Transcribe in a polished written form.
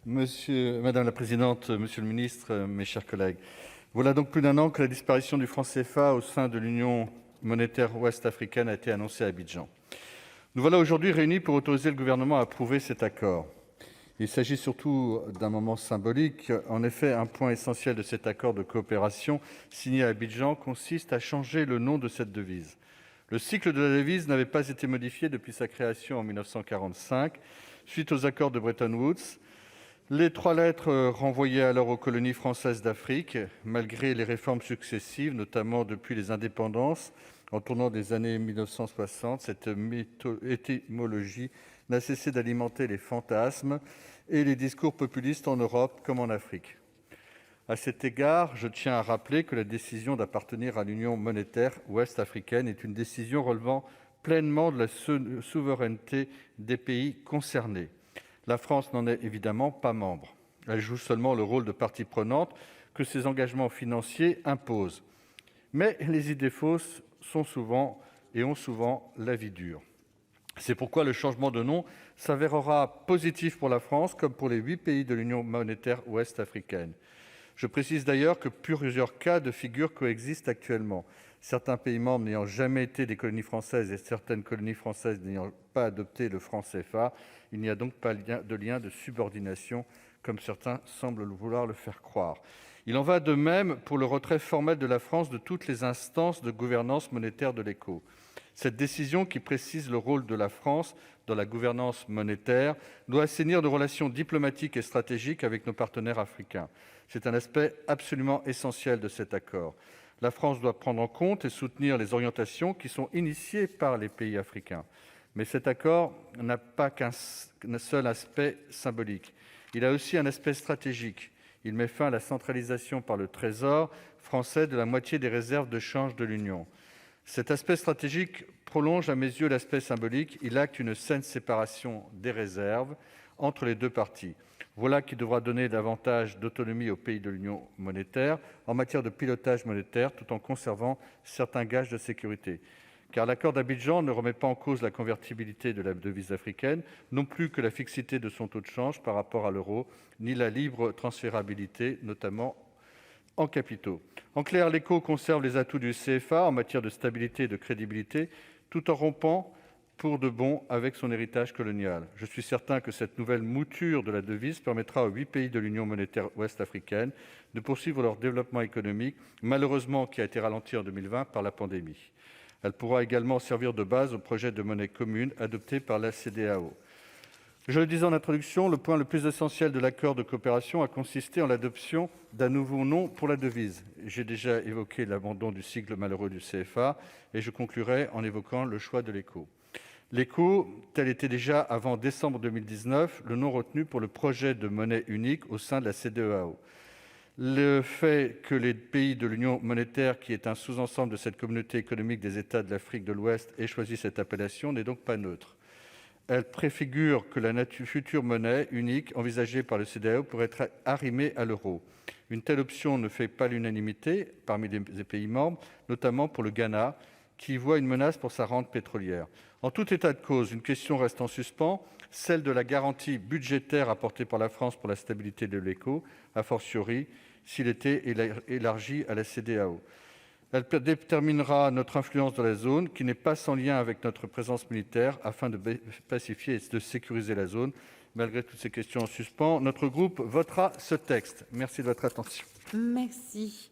Madame la présidente, monsieur le ministre, mes chers collègues, voilà donc plus d'un an que la disparition du franc CFA au sein de l'Union monétaire ouest-africaine a été annoncée à Abidjan. Nous voilà aujourd'hui réunis pour autoriser le gouvernement à approuver cet accord. Il s'agit surtout d'un moment symbolique. En effet, un point essentiel de cet accord de coopération signé à Abidjan consiste à changer le nom de cette devise. Le cycle de la devise n'avait pas été modifié depuis sa création en 1945, suite aux accords de Bretton Woods. Les trois lettres renvoyaient alors aux colonies françaises d'Afrique, malgré les réformes successives, notamment depuis les indépendances, en tournant des années 1960. Cette étymologie n'a cessé d'alimenter les fantasmes et les discours populistes en Europe comme en Afrique. À cet égard, je tiens à rappeler que la décision d'appartenir à l'Union monétaire ouest-africaine est une décision relevant pleinement de la souveraineté des pays concernés. La France n'en est évidemment pas membre. Elle joue seulement le rôle de partie prenante que ses engagements financiers imposent. Mais les idées fausses ont souvent la vie dure. C'est pourquoi le changement de nom s'avérera positif pour la France comme pour les 8 pays de l'Union monétaire ouest-africaine. Je précise d'ailleurs que plusieurs cas de figure coexistent actuellement. Certains pays membres n'ayant jamais été des colonies françaises et certaines colonies françaises n'ayant pas adopté le franc CFA, il n'y a donc pas de lien de subordination, comme certains semblent vouloir le faire croire. Il en va de même pour le retrait formel de la France de toutes les instances de gouvernance monétaire de l'ECO. Cette décision, qui précise le rôle de la France dans la gouvernance monétaire, doit assainir nos relations diplomatiques et stratégiques avec nos partenaires africains. C'est un aspect absolument essentiel de cet accord. La France doit prendre en compte et soutenir les orientations qui sont initiées par les pays africains. Mais cet accord n'a pas qu'un seul aspect symbolique. Il a aussi un aspect stratégique. Il met fin à la centralisation par le Trésor français de la moitié des réserves de change de l'Union. Cet aspect stratégique prolonge à mes yeux l'aspect symbolique. Il acte une saine séparation des réserves entre les deux parties. Voilà qui devra donner davantage d'autonomie aux pays de l'Union monétaire en matière de pilotage monétaire, tout en conservant certains gages de sécurité. Car l'accord d'Abidjan ne remet pas en cause la convertibilité de la devise africaine, non plus que la fixité de son taux de change par rapport à l'euro, ni la libre transférabilité, notamment en capitaux. En clair, l'ECO conserve les atouts du CFA en matière de stabilité et de crédibilité, tout en rompant pour de bon avec son héritage colonial. Je suis certain que cette nouvelle mouture de la devise permettra aux 8 pays de l'Union monétaire ouest-africaine de poursuivre leur développement économique, malheureusement qui a été ralenti en 2020 par la pandémie. Elle pourra également servir de base au projet de monnaie commune adopté par la CEDEAO. Je le disais en introduction, le point le plus essentiel de l'accord de coopération a consisté en l'adoption d'un nouveau nom pour la devise. J'ai déjà évoqué l'abandon du sigle malheureux du CFA et je conclurai en évoquant le choix de l'ECO. L'ECO, tel était déjà avant décembre 2019 le nom retenu pour le projet de monnaie unique au sein de la CEDEAO. Le fait que les pays de l'Union monétaire, qui est un sous-ensemble de cette communauté économique des États de l'Afrique de l'Ouest, aient choisi cette appellation n'est donc pas neutre. Elle préfigure que la future monnaie unique envisagée par le CEDEAO pourrait être arrimée à l'euro. Une telle option ne fait pas l'unanimité parmi les pays membres, notamment pour le Ghana, qui voit une menace pour sa rente pétrolière. En tout état de cause, une question reste en suspens, celle de la garantie budgétaire apportée par la France pour la stabilité de l'ECO, a fortiori s'il était élargi à la CEDEAO. Elle déterminera notre influence dans la zone, qui n'est pas sans lien avec notre présence militaire, afin de pacifier et de sécuriser la zone. Malgré toutes ces questions en suspens, notre groupe votera ce texte. Merci de votre attention. Merci.